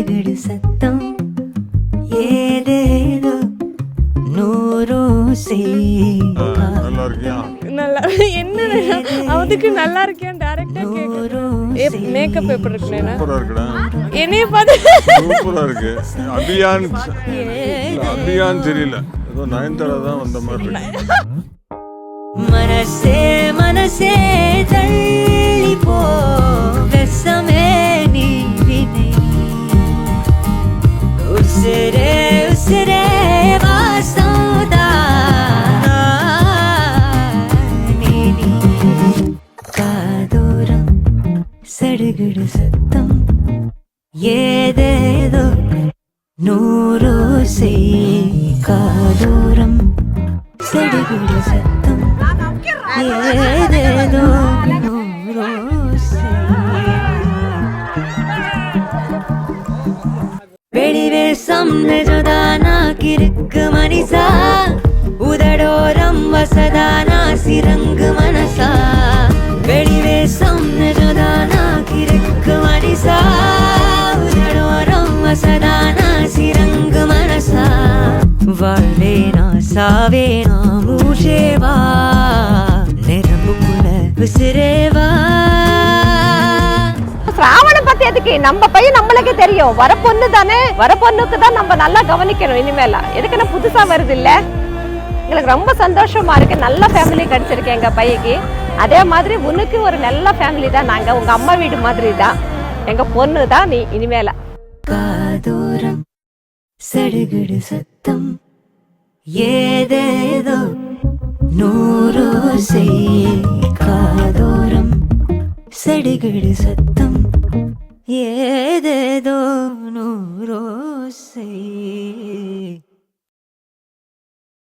சடுகுடு சத்தம் ஏதேதோ நூறோ நல்லா என்ன அவதுக்கு நல்லா இருக்கேன் டைரக்டா கேக்குறேன் மேக்கப் எப்படி இருக்குனே சூப்பரா இருக்குடா என்னைய பார்த்து சூப்பரா இருக்கு அபியான் தெரியல ஏதோ நயன்தாரா தான் வந்த மாதிரி இருக்கு மனசே மனசே தள்ளி போ வெசமே நீ வினை உசிரே உசிரே வாசோதா நீ காதோரம் சடுகுடு சத்தம் ஏதேதோ நூறோ காதோரம் சடுகுடு சத்தம் ஏதேதோ நூறோ வெளிவேசம் நெஜதானா கிறுக்கு மனிசா உதடோரம் வசதானா சிறங்கு மனசா வெளிவேசம் நெஜதானா கிறுக்கு மனிசா உதடோரம் வசதானா சிறங்கு மனசா வாழ்வேனா சாவேனா மூஷேவா நெருப்புக்குள்ள விசிறேவா ஸ்ராவணம் பத்தி எதுக்கு நம்ம பையன் நம்மளுக்கே தெரியும் வர பொண்ணு தானே வர பொண்ணுக்கு தான் நம்ம நல்லா கவனிக்கணும் இனிமேல எதுக்கு என்ன புதுசா வருது இல்ல எங்களுக்கு ரொம்ப சந்தோஷமா இருக்கு நல்ல ஃபேமிலி கிடைச்சிருக்கு எங்க பையக்கு அதே மாதிரி உனக்கு ஒரு நல்ல ஃபேமிலி தான் நாங்க உங்க அம்மா வீடு மாதிரி தான் எங்க பொண்ணு தான் நீ இனிமேல காதோரம் சடுகுடு சத்தம் ஏதேதோ நூறோ காதோரம் சடுகுடு சத்தம் ஏதேதோ நூறோ